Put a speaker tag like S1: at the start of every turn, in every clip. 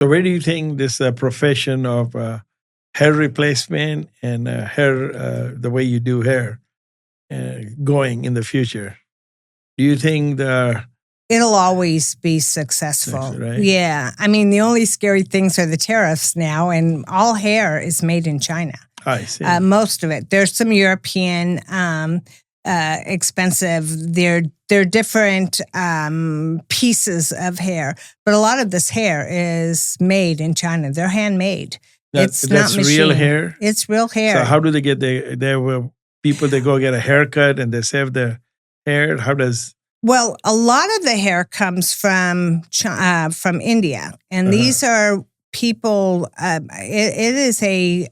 S1: So where do you think this profession of hair replacement and the way you do hair, going in the future? Do you think
S2: it'll always be successful?
S1: right?
S2: Yeah. I mean, the only scary things are the tariffs now, and all hair is made in China.
S1: I see.
S2: Most of it. There's some European expensive. They're different pieces of hair, but a lot of this hair is made in China. They're handmade. It's not machine.
S1: Real hair?
S2: It's real hair.
S1: So how do they get there were people that go get a haircut and they save their hair? How does...
S2: Well, a lot of the hair comes from India, and these are people. It is a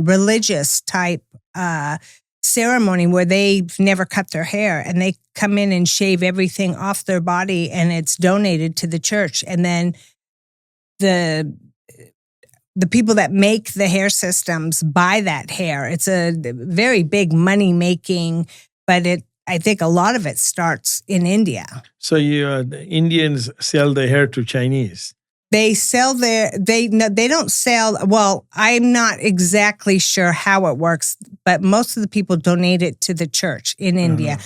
S2: religious type ceremony where they've never cut their hair, and they come in and shave everything off their body, and it's donated to the church. And then the people that make the hair systems buy that hair. It's a very big money making, but I think a lot of it starts in India. So
S1: the Indians sell the hair to Chinese?
S2: They sell they don't sell, well, I'm not exactly sure how it works, but most of the people donate it to the church in India.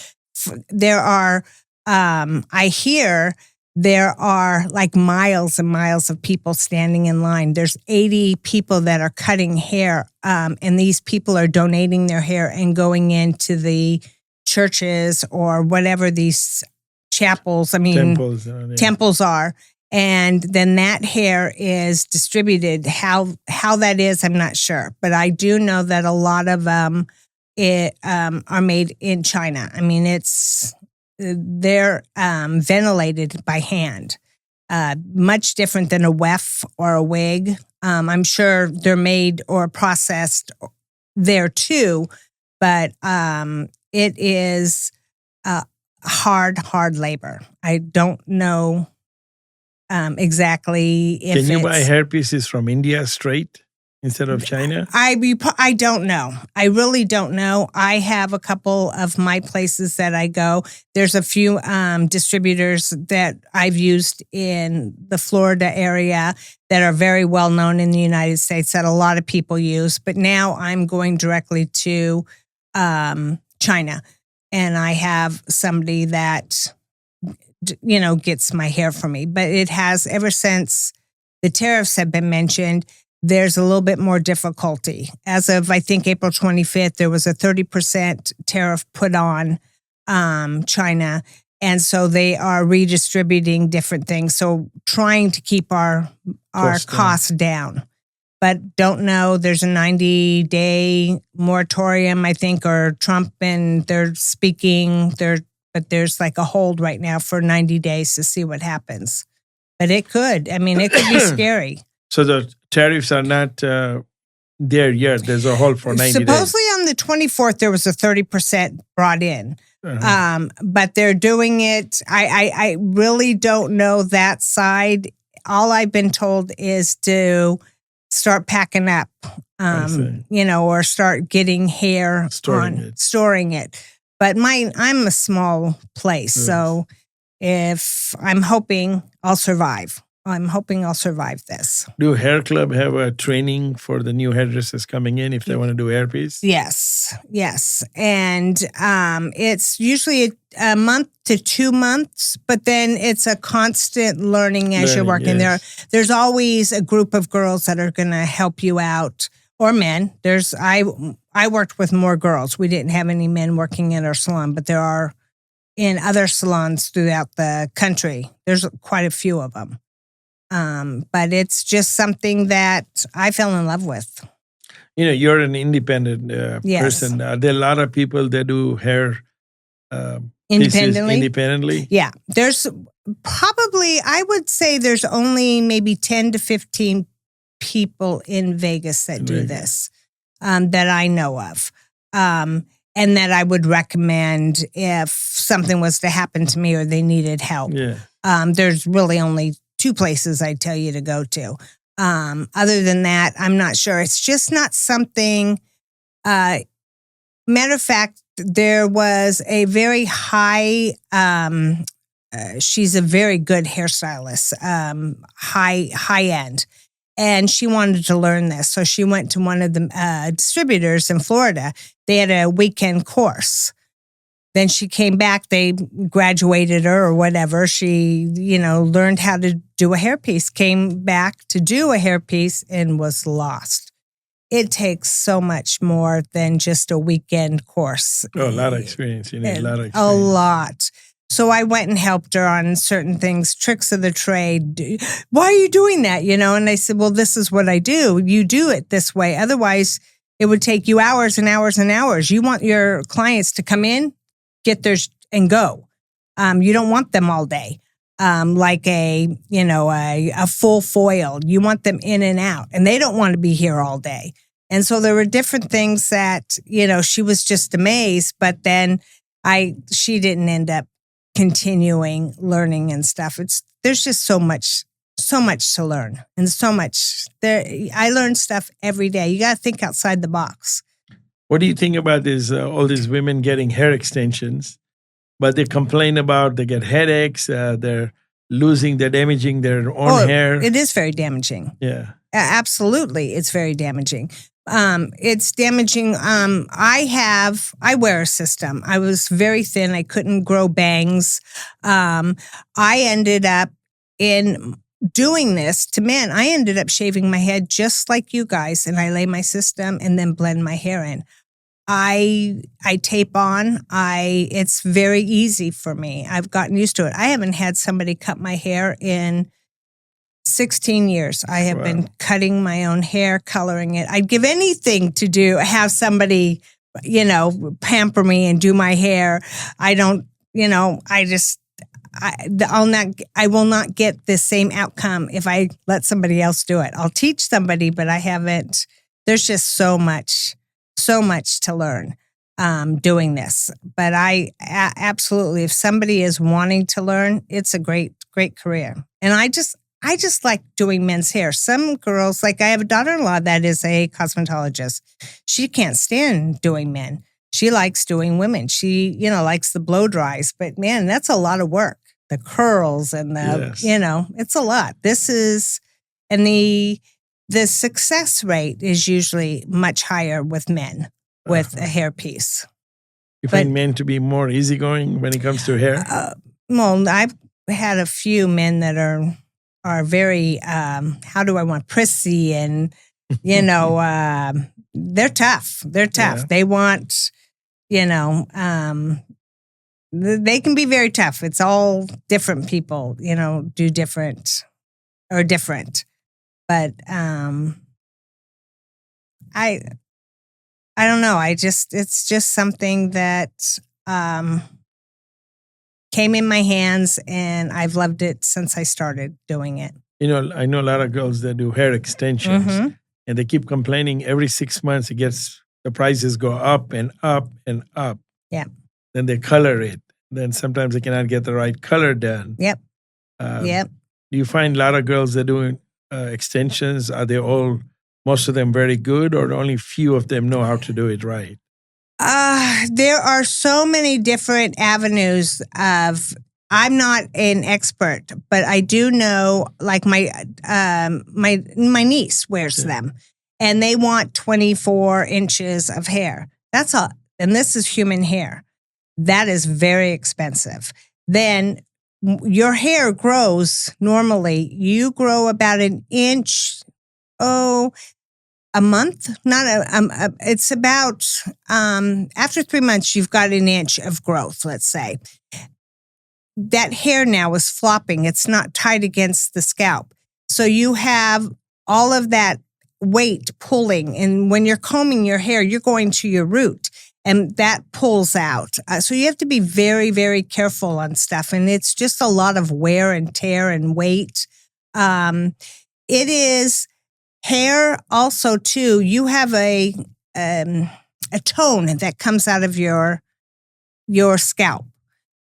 S2: There are, I hear there are like miles and miles of people standing in line. There's 80 people that are cutting hair, and these people are donating their hair and going into the churches or whatever these chapels, temples are. And then that hair is distributed. How that is, I'm not sure. But I do know that a lot of them are made in China. I mean, they're ventilated by hand. Much different than a weft or a wig. I'm sure they're made or processed there too, but it is hard labor. I don't know exactly if
S1: Can you buy hair pieces from India straight instead of China?
S2: I don't know. I really don't know. I have a couple of my places that I go. There's a few distributors that I've used in the Florida area that are very well known in the United States that a lot of people use. But now I'm going directly to China, and I have somebody that gets my hair for me. But it has, ever since the tariffs have been mentioned, there's a little bit more difficulty. As of, I think, April 25th, there was a 30% tariff put on China. And so they are redistributing different things. So trying to keep our costs down. But don't know, there's a 90-day moratorium, I think, or Trump, and they're speaking, but there's like a hold right now for 90 days to see what happens. But it could be scary.
S1: So the tariffs are not there yet. There's a hold for 90 days.
S2: Supposedly on the 24th, there was a 30% brought in. But they're doing it. I really don't know that side. All I've been told is to start packing up, or start getting hair storing it. But I'm a small place, so if I'm hoping I'll survive. I'm hoping I'll survive this.
S1: Do Hair Club have a training for the new hairdressers coming in if they want to do hairpiece?
S2: Yes. And it's usually a month to 2 months, but then it's a constant learning as you're working there. There's always a group of girls that are going to help you out, or men. I worked with more girls. We didn't have any men working in our salon, but there are in other salons throughout the country. There's quite a few of them. But it's just something that I fell in love with.
S1: You're an independent person. Are there a lot of people that do hair independently?
S2: Yeah. There's probably, I would say there's only maybe 10 to 15 people in Vegas that do this that I know of. And that I would recommend if something was to happen to me or they needed help. There's really only 2 places I'd tell you to go to. Other than that, I'm not sure. It's just not something. Matter of fact, there was a very high, she's a very good hairstylist, high end. And she wanted to learn this. So she went to one of the distributors in Florida. They had a weekend course. Then she came back, they graduated her or whatever. She, learned how to do a hairpiece, came back to do a hairpiece and was lost. It takes so much more than just a weekend course.
S1: Oh, a lot of experience. You need a lot of experience.
S2: A lot. So I went and helped her on certain things, tricks of the trade. Why are you doing that? And I said, well, this is what I do. You do it this way. Otherwise, it would take you hours and hours and hours. You want your clients to come in, get theirs and go. You don't want them all day. Like a full foil. You want them in and out, and they don't want to be here all day. And so there were different things that, she was just amazed, but then she didn't end up continuing learning and stuff. There's just so much to learn and so much there. I learn stuff every day. You got to think outside the box.
S1: What do you think about all these women getting hair extensions, but they complain about they get headaches, they're damaging their own hair?
S2: It is very damaging.
S1: Yeah.
S2: Absolutely. It's very damaging. It's damaging. I wear a system. I was very thin. I couldn't grow bangs. I ended up in doing this to men. I ended up shaving my head just like you guys, and I lay my system and then blend my hair in. I tape on. It's very easy for me. I've gotten used to it. I haven't had somebody cut my hair in 16 years. I have been cutting my own hair, coloring it. I'd give anything to have somebody, pamper me and do my hair. I don't, I will not get the same outcome if I let somebody else do it. I'll teach somebody, but I haven't. There's just so much to learn doing this. But I absolutely, if somebody is wanting to learn, it's a great career. And I just like doing men's hair. Some girls, like I have a daughter-in-law that is a cosmetologist. She can't stand doing men. She likes doing women. She, likes the blow dries. But man, that's a lot of work. The curls and it's a lot. And the success rate is usually much higher with men with a hairpiece.
S1: You find men to be more easygoing when it comes to hair?
S2: Well, I've had a few men that are very, prissy and, they're tough. They're tough. Yeah. They want, they can be very tough. It's all different people, do different. But I don't know. It's just something that came in my hands, and I've loved it since I started doing it.
S1: I know a lot of girls that do hair extensions, and they keep complaining every 6 months the prices go up and up and up.
S2: Yeah.
S1: Then they color it. Then sometimes they cannot get the right color done.
S2: Yep.
S1: Do you find a lot of girls that do extensions? Are they most of them very good, or only few of them know how to do it right?
S2: There are so many different avenues I'm not an expert, but I do know, like my niece wears them, and they want 24 inches of hair. That's all. And this is human hair. That is very expensive. Then your hair grows normally. You grow about an inch, a month. It's about, after 3 months, you've got an inch of growth, let's say. That hair now is flopping. It's not tight against the scalp. So you have all of that weight pulling. And when you're combing your hair, you're going to your root, and that pulls out. So you have to be very, very careful on stuff. And it's just a lot of wear and tear and weight. It is hair also, too. You have a tone that comes out of your scalp.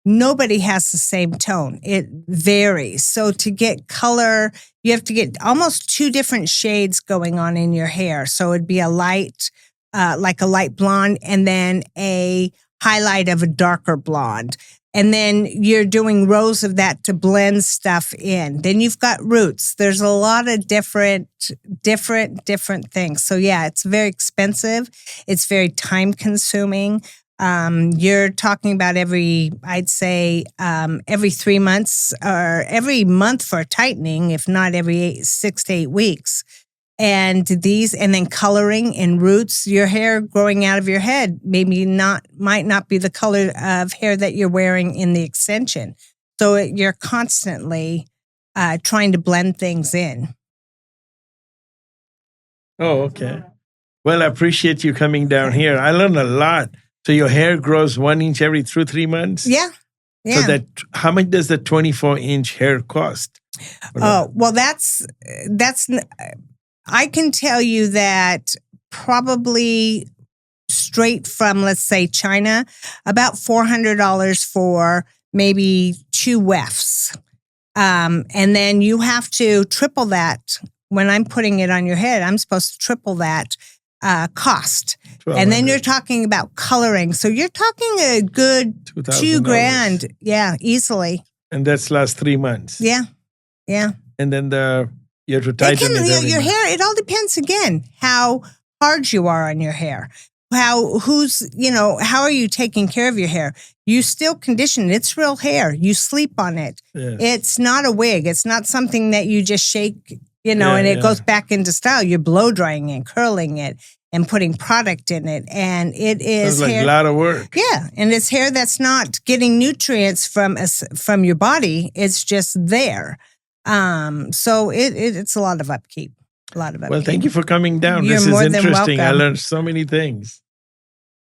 S2: Nobody has the same tone. It varies. So to get color, you have to get almost 2 different shades going on in your hair. So it'd be a light, like a light blonde, and then a highlight of a darker blonde. And then you're doing rows of that to blend stuff in. Then you've got roots. There's a lot of different things. So yeah, it's very expensive. It's very time consuming. You're talking about every 3 months or every month for tightening, if not every 6 to 8 weeks. And then coloring and roots, your hair growing out of your head might not be the color of hair that you're wearing in the extension. So you're constantly trying to blend things in.
S1: Oh, okay. Well, I appreciate you coming down here. I learned a lot. So your hair grows 1 inch every 3 months?
S2: Yeah. Yeah.
S1: So how much does the 24-inch hair cost?
S2: Oh, well, that's I can tell you that probably straight from, let's say, China, about $400 for maybe 2 wefts. And then you have to triple that. When I'm putting it on your head, I'm supposed to triple that cost. And then you're talking about coloring. So you're talking a good $2,000. Yeah, easily.
S1: And that's last 3 months.
S2: Yeah. Yeah.
S1: And then you have to tighten it.
S2: Your hair, it all depends again how hard you are on your hair. How are you taking care of your hair? You still condition it. It's real hair. You sleep on it. Yes. It's not a wig. It's not something that you just shake, and it goes back into style. You're blow drying it, curling it, and putting product in it. And it is
S1: sounds like a lot of work.
S2: Yeah. And it's hair that's not getting nutrients from your body. It's just there. So it's a lot of upkeep.
S1: Well, thank you for coming down.
S2: You're
S1: this is
S2: more than
S1: interesting.
S2: welcome.
S1: I learned so many things.